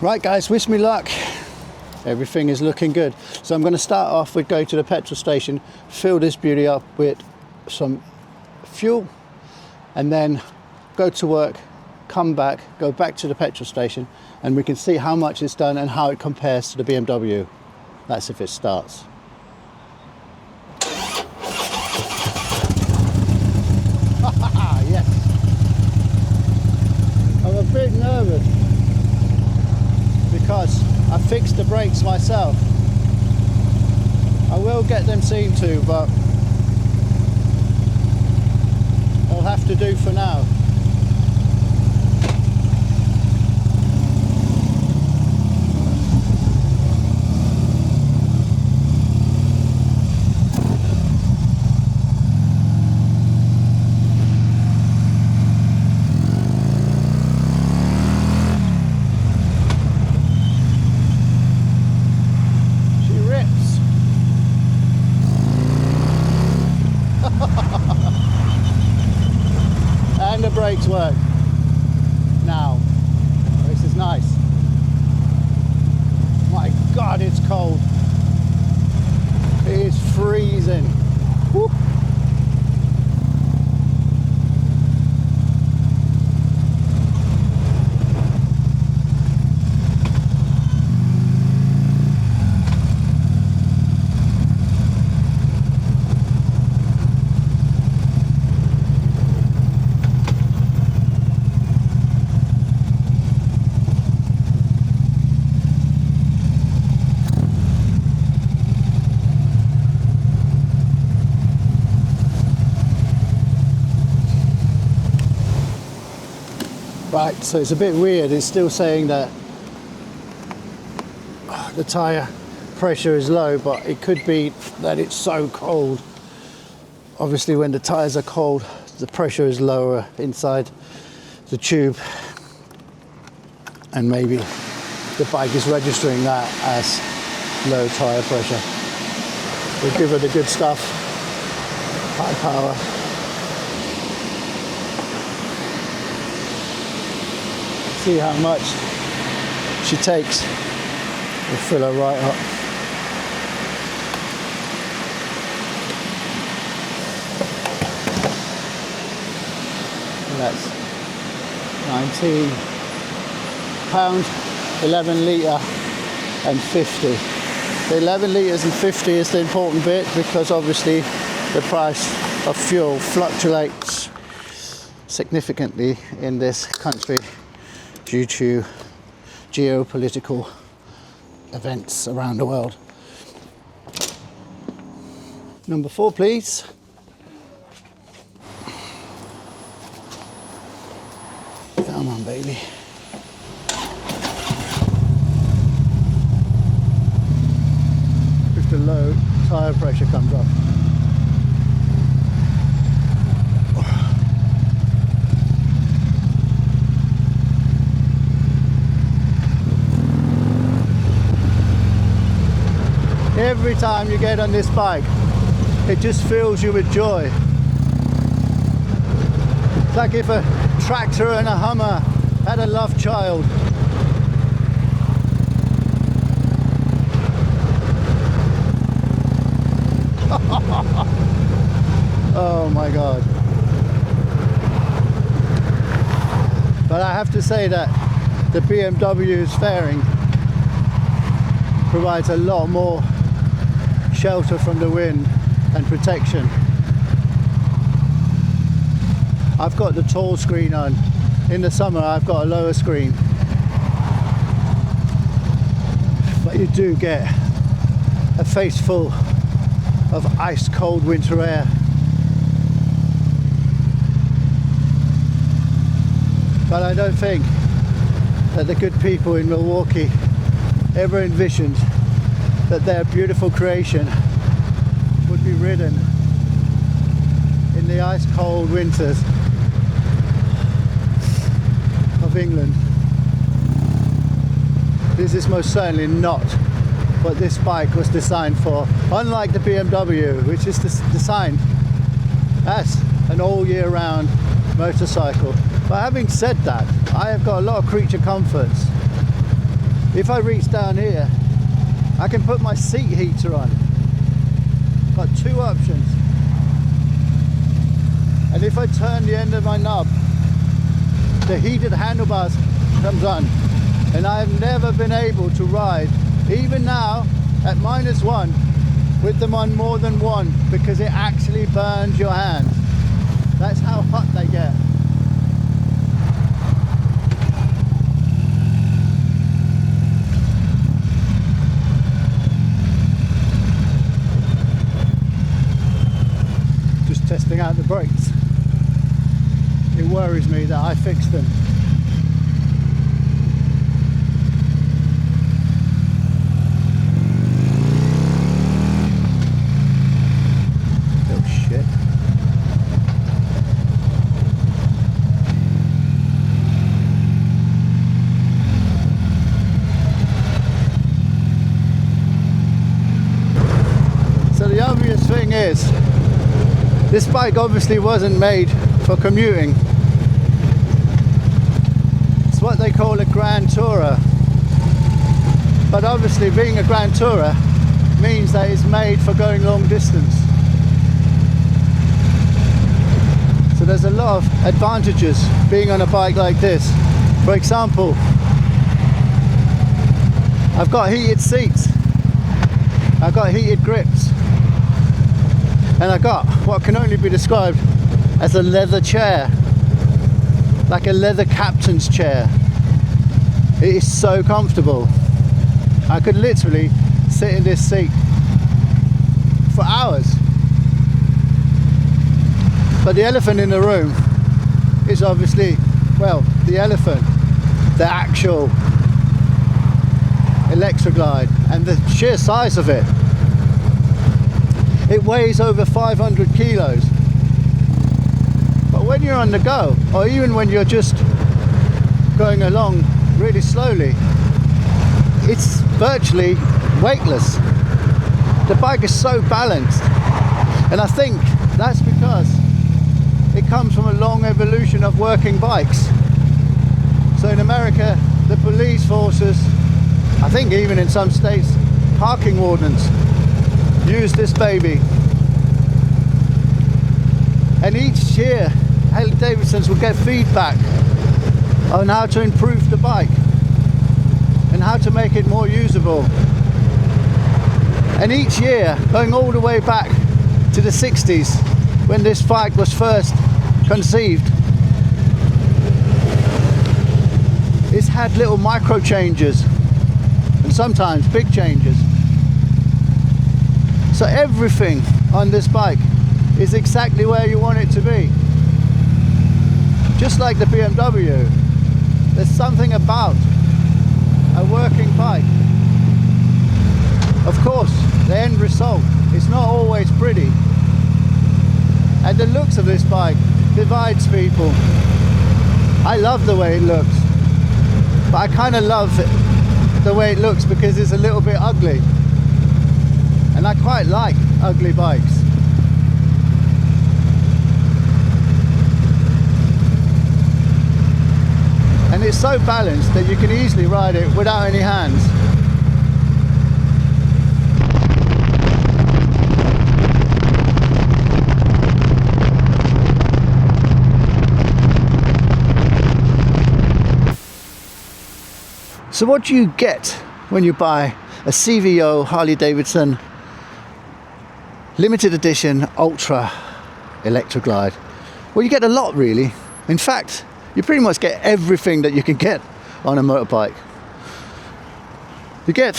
Right guys, wish me luck. Everything is looking good. So I'm going to start off with going to the petrol station, fill this beauty up with some fuel, and then go to work, come back, go back to the petrol station, and we can see how much it's done and how it compares to the BMW. That's if it starts. Yes. I'm a bit nervous because I fixed the brakes myself. I will get them seen to, but I'll have to do for now. And the brakes work now. This is nice. My God, it's cold. It is freezing. Woo. Right, so it's a bit weird. It's still saying that the tyre pressure is low, but it could be that it's so cold. Obviously, when the tyres are cold, the pressure is lower inside the tube, and maybe the bike is registering that as low tyre pressure. We'll give her the good stuff, high power. See how much she takes. We'll fill her right up. And that's 19 pound, 11 litre and 50. The 11 litres and 50 is the important bit, because obviously the price of fuel fluctuates significantly in this country due to geopolitical events around the world. Number 4, please. Come on, baby. If the low tyre pressure comes up. Every time you get on this bike, it just fills you with joy. It's like if a tractor and a Hummer had a love child. Oh my God. But I have to say that the BMW's fairing provides a lot more shelter from the wind and protection. I've got the tall screen on. In the summer I've got a lower screen. But you do get a face full of ice cold winter air. But I don't think that the good people in Milwaukee ever envisioned that their beautiful creation would be ridden in the ice cold winters of England. This is most certainly not what this bike was designed for, unlike the BMW, which is designed as an all year round motorcycle. But having said that, I have got a lot of creature comforts if I reach down here, I can put my seat heater on. Got two options. And if I turn the end of my knob, the heated handlebars comes on. And I have never been able to ride, even now at -1, with them on more than one, because it actually burns your hands. That's how hot they get. Just testing out the brakes. It worries me that I fixed them. Thing is, this bike obviously wasn't made for commuting. It's what they call a Grand Tourer, but obviously being a Grand Tourer means that it's made for going long distance. So there's a lot of advantages being on a bike like this. For example, I've got heated seats, I've got heated grips, and I got what can only be described as a leather chair, like a leather captain's chair. It is so comfortable. I could literally sit in this seat for hours. But the elephant in the room is obviously, well, the elephant, the actual Electroglide, and the sheer size of it. It weighs over 500 kilos. But when you're on the go, or even when you're just going along really slowly, it's virtually weightless. The bike is so balanced. And I think that's because it comes from a long evolution of working bikes. So in America, the police forces, I think even in some states, parking wardens, use this baby. And each year Harley Davidsons will get feedback on how to improve the bike and how to make it more usable. And each year, going all the way back to the 60s, when this bike was first conceived, it's had little micro changes and sometimes big changes. So everything on this bike is exactly where you want it to be. Just like the BMW, there's something about a working bike. Of course, the end result is not always pretty. And the looks of this bike divides people. I love the way it looks, but I kind of love the way it looks because it's a little bit ugly. And I quite like ugly bikes. And it's so balanced that you can easily ride it without any hands. So what do you get when you buy a CVO Harley Davidson Limited Edition Ultra Electroglide? Well, you get a lot really. In fact, you pretty much get everything that you can get on a motorbike. You get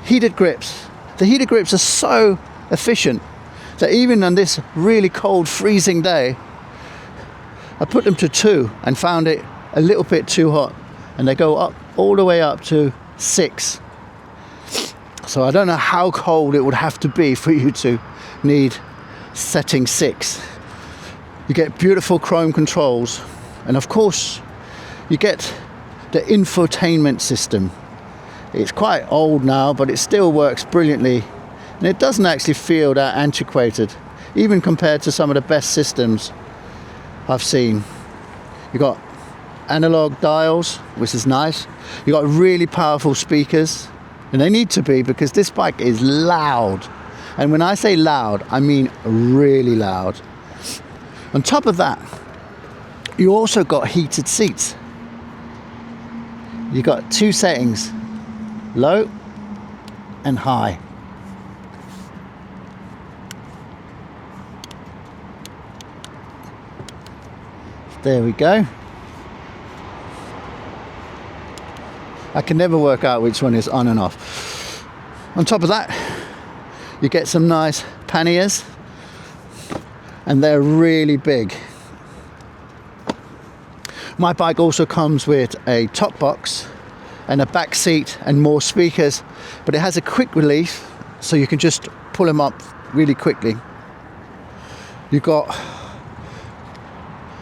heated grips. The heated grips are so efficient that even on this really cold, freezing day, I put them to 2 and found it a little bit too hot, and they go up all the way up to 6. So I don't know how cold it would have to be for you to need setting 6. You get beautiful chrome controls, and of course you get the infotainment system. It's quite old now, but it still works brilliantly, and it doesn't actually feel that antiquated, even compared to some of the best systems I've seen. You got analog dials, which is nice. You got really powerful speakers, and they need to be, because this bike is loud. And when I say loud, I mean really loud. On top of that, you also got heated seats. You got two settings, low and high. There we go. I can never work out which one is on and off. On top of that, you get some nice panniers, and they're really big. My bike also comes with a top box and a back seat and more speakers, but it has a quick release, so you can just pull them up really quickly. You've got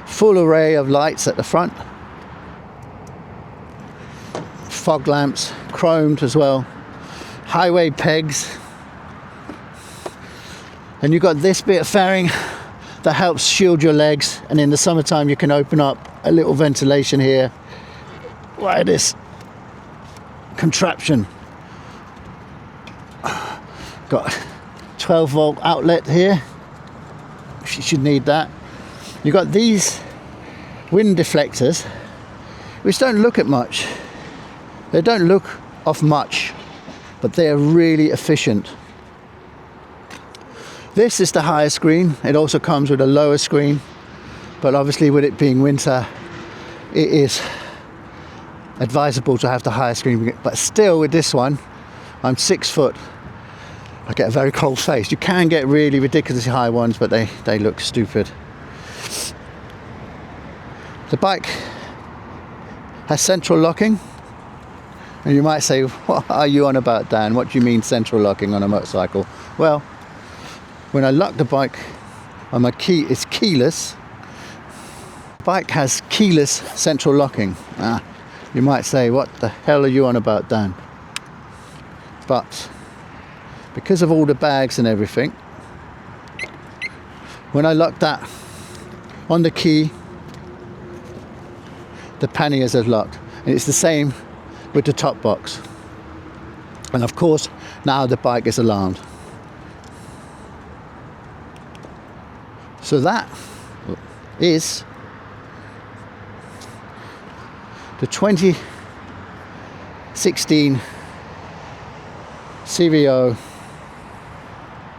full array of lights at the front, fog lamps, chromed as well, highway pegs, and you've got this bit of fairing that helps shield your legs, and in the summertime you can open up a little ventilation here via this contraption. Got 12-volt outlet here, you should need that. You've got these wind deflectors, which don't look at much. They don't look off much, but they're really efficient. This is the higher screen. It also comes with a lower screen, but obviously with it being winter, it is advisable to have the higher screen. But still, with this one, I'm 6 foot. I get a very cold face. You can get really ridiculously high ones, but they look stupid. The bike has central locking, and you might say, what are you on about, Dan? What do you mean central locking on a motorcycle? Well, when I lock the bike on my key, it's keyless. The bike has keyless central locking. You might say, what the hell are you on about, Dan? But because of all the bags and everything, when I lock that on the key, the panniers are locked, and it's the same with the top box. And of course, now the bike is alarmed. So that is the 2016 CVO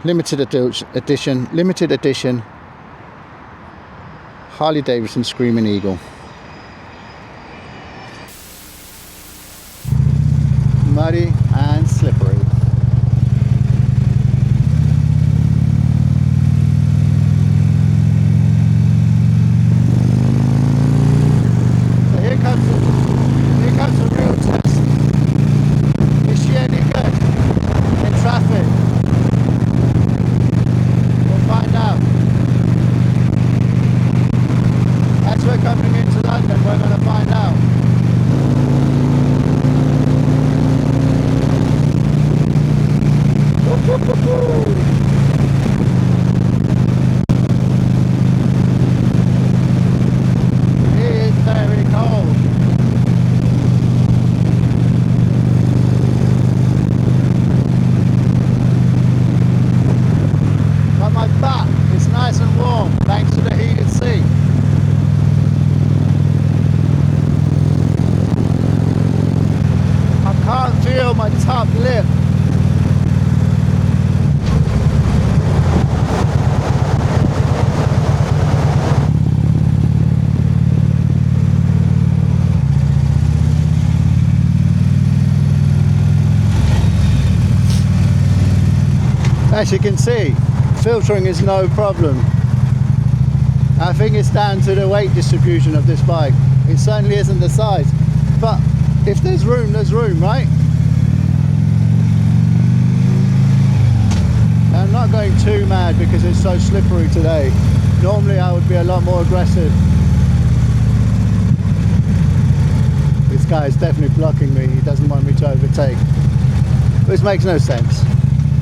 limited edition Harley Davidson Screaming Eagle. Muddy and slippery. So here comes the real test. Is she any good in traffic? We'll find out. As we're coming into London, we're going to find out. It is very cold. But my butt is nice and warm thanks to the heated seat. I can't feel my top lip. As you can see, filtering is no problem. I think it's down to the weight distribution of this bike. It certainly isn't the size, but if there's room, right? I'm not going too mad because it's so slippery today. Normally I would be a lot more aggressive. This guy is definitely blocking me. He doesn't want me to overtake, which makes no sense,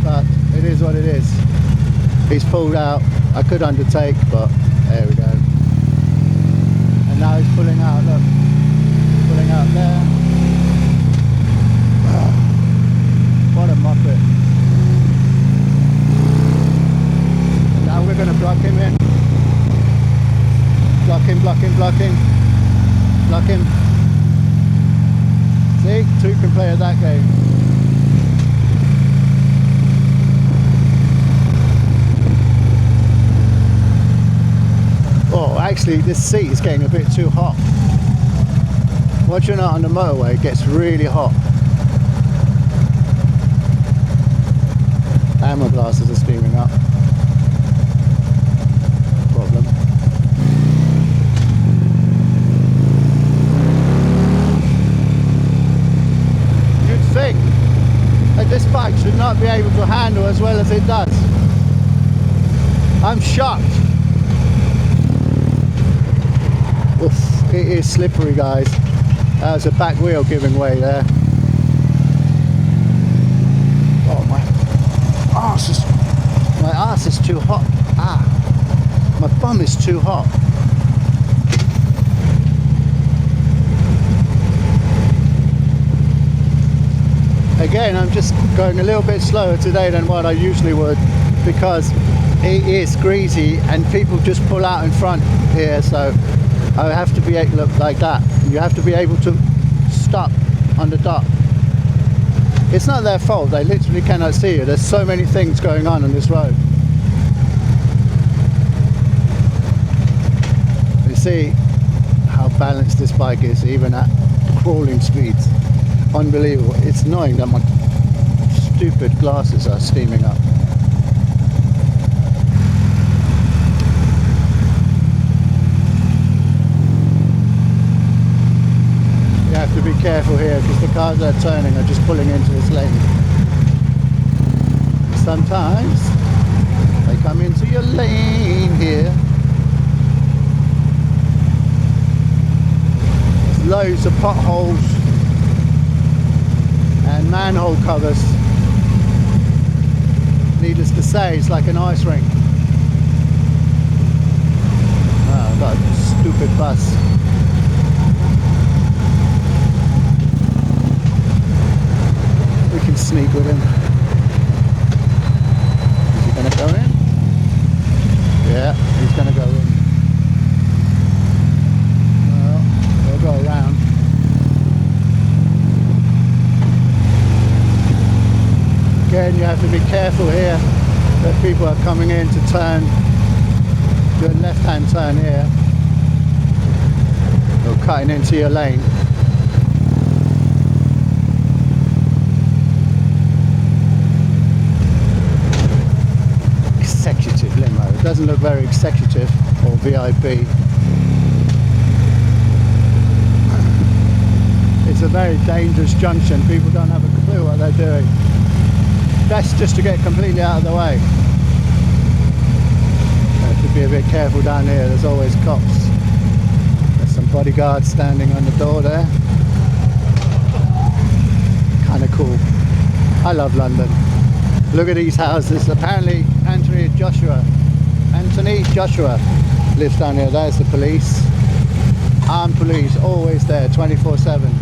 but it is what it is. He's pulled out. I could undertake, but there we go. And now he's pulling out, look. going out there. What a muppet. And now we're going to block him in. Block him, block him, block him. Block him. See? Two can play at that game. Oh, actually this seat is getting a bit too hot. Once you're not on the motorway, it gets really hot. And my glasses are steaming up. Problem. You'd think that this bike should not be able to handle as well as it does. I'm shocked. Oof, it is slippery, guys. That was a back wheel giving way there. Oh, my arse is too hot. Ah, my bum is too hot. Again, I'm just going a little bit slower today than what I usually would, because it is greasy and people just pull out in front here, so I have to be able to look like that. You have to be able to stop on the dot. It's not their fault, they literally cannot see you. There's so many things going on this road. You see how balanced this bike is, even at crawling speeds. Unbelievable. It's annoying that my stupid glasses are steaming up. You have to be careful here because the cars that are turning are just pulling into this lane. Sometimes they come into your lane here. There's loads of potholes and manhole covers. Needless to say, it's like an ice rink. Oh, I've got a stupid bus. We can sneak with him. Is he going to go in? Yeah, he's going to go in. Well, we'll go around. Again, you have to be careful here that people are coming in to turn, do a left-hand turn here, or cutting into your lane. Executive limo. It doesn't look very executive or VIP. It's a very dangerous junction. People don't have a clue what they're doing. That's just to get completely out of the way. Have to be a bit careful down here. There's always cops. There's some bodyguards standing on the door there. Kind of cool. I love London. Look at these houses. Apparently Anthony Joshua lives down here. There's the police. Armed police, always there, 24/7.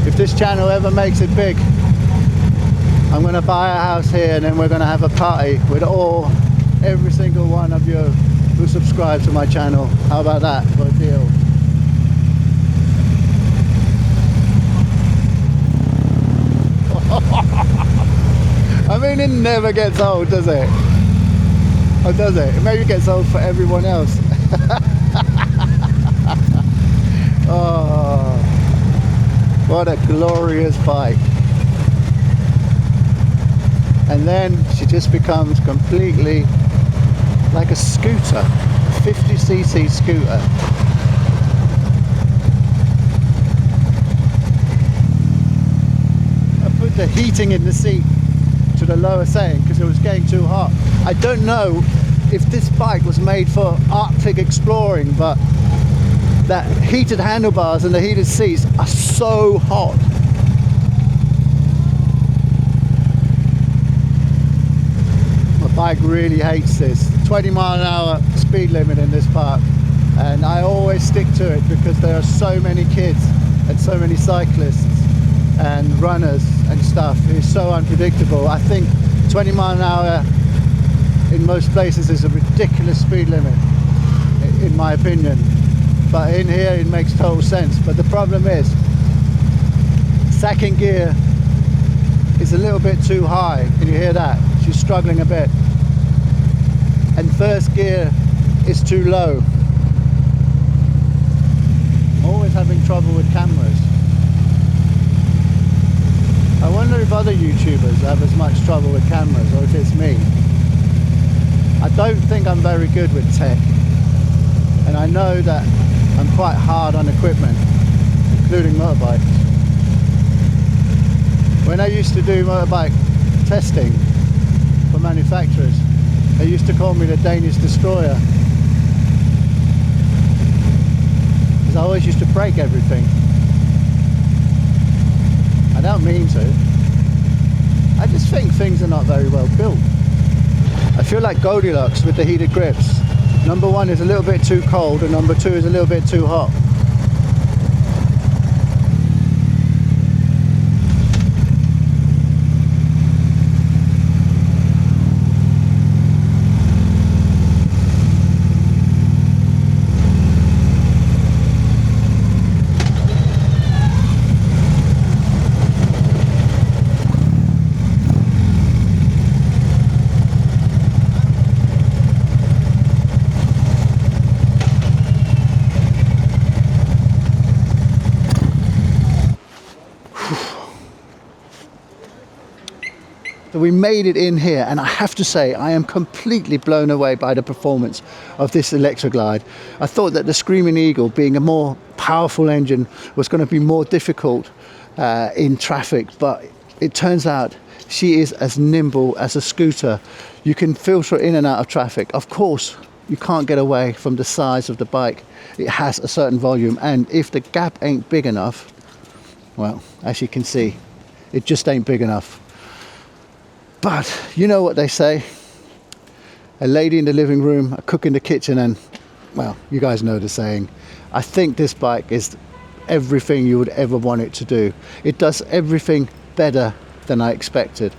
If this channel ever makes it big, I'm going to buy a house here and then we're going to have a party with every single one of you who subscribe to my channel. How about that for a deal? I mean, it never gets old, does it? Or does it? It maybe gets old for everyone else. Oh, what a glorious bike. And then she just becomes completely like a scooter, 50cc scooter. I put the heating in the seat to the lower setting because it was getting too hot. I don't know if this bike was made for Arctic exploring, but that heated handlebars and the heated seats are so hot. My bike really hates this. 20 mile an hour speed limit in this park. and I always stick to it because there are so many kids and so many cyclists and runners and stuff. It's so unpredictable. I think 20 mile an hour in most places is a ridiculous speed limit, in my opinion, but in here it makes total sense. But the problem is second gear is a little bit too high. Can you hear that? She's struggling a bit. And first gear is too low. I'm always having trouble with cameras. I wonder if other YouTubers have as much trouble with cameras or if it's me. I don't think I'm very good with tech, and I know that I'm quite hard on equipment, including motorbikes. When I used to do motorbike testing for manufacturers, they used to call me the Danish destroyer, because I always used to break everything. I don't mean to. I just think things are not very well built. I feel like Goldilocks with the heated grips. Number one is a little bit too cold and number two is a little bit too hot. So we made it in here, and I have to say I am completely blown away by the performance of this Electroglide. I thought that the Screaming Eagle, being a more powerful engine, was going to be more difficult in traffic, but it turns out she is as nimble as a scooter. You can filter in and out of traffic. Of course, you can't get away from the size of the bike. It has a certain volume, and if the gap ain't big enough, well, as you can see, it just ain't big enough. But you know what they say, a lady in the living room, a cook in the kitchen, and well, you guys know the saying. I think this bike is everything you would ever want it to do. It does everything better than I expected.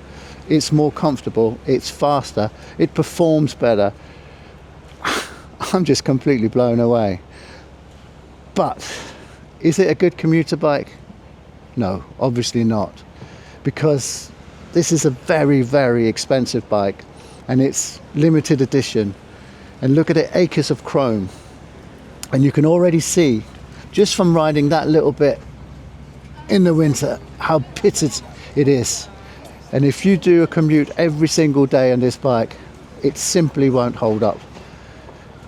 It's more comfortable, it's faster, it performs better. I'm just completely blown away. But is it a good commuter bike? No, obviously not, because this is a very, very expensive bike and it's limited edition. And look at it, acres of chrome. And you can already see, just from riding that little bit in the winter, how pitted it is. And if you do a commute every single day on this bike, it simply won't hold up.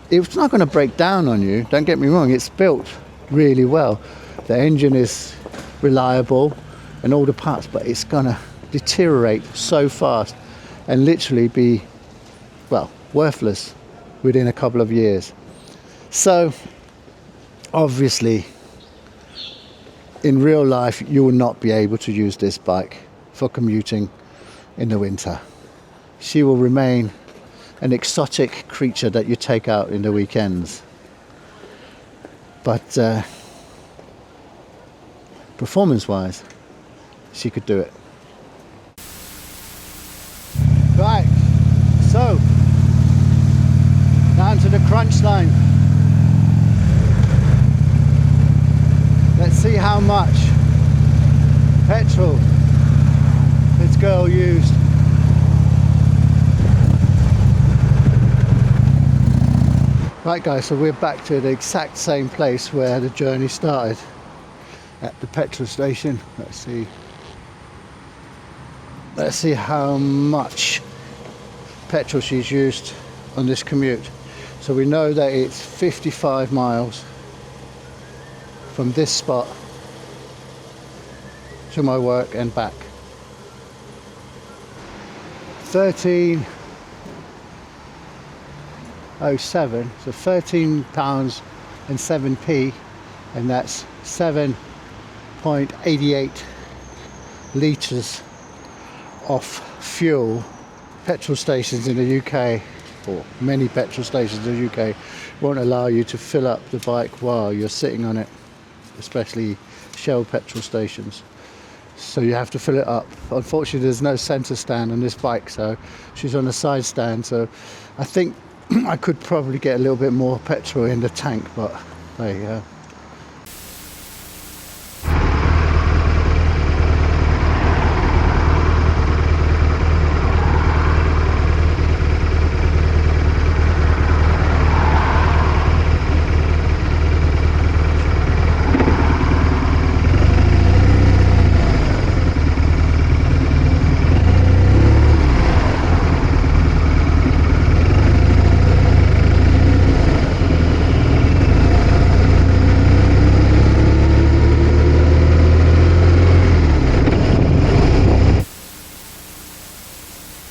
It's not going to break down on you, don't get me wrong, it's built really well. The engine is reliable and all the parts, but it's going to deteriorate so fast and literally be, well, worthless within a couple of years. So obviously in real life you will not be able to use this bike for commuting in the winter. She will remain an exotic creature that you take out in the weekends. But performance wise, she could do it. Right, so down to the crunch line. Let's see how much petrol this girl used. Right guys, so we're back to the exact same place where the journey started, at the petrol station. Let's see how much petrol she's used on this commute. So we know that it's 55 miles from this spot to my work and back. 13.07, so £13 and 7p, and that's 7.88 litres of fuel. Petrol stations in the UK or many petrol stations in the UK won't allow you to fill up the bike while you're sitting on it, especially Shell petrol stations. So you have to fill it up. Unfortunately, there's no centre stand on this bike, so she's on a side stand. So I think I could probably get a little bit more petrol in the tank, but there you go.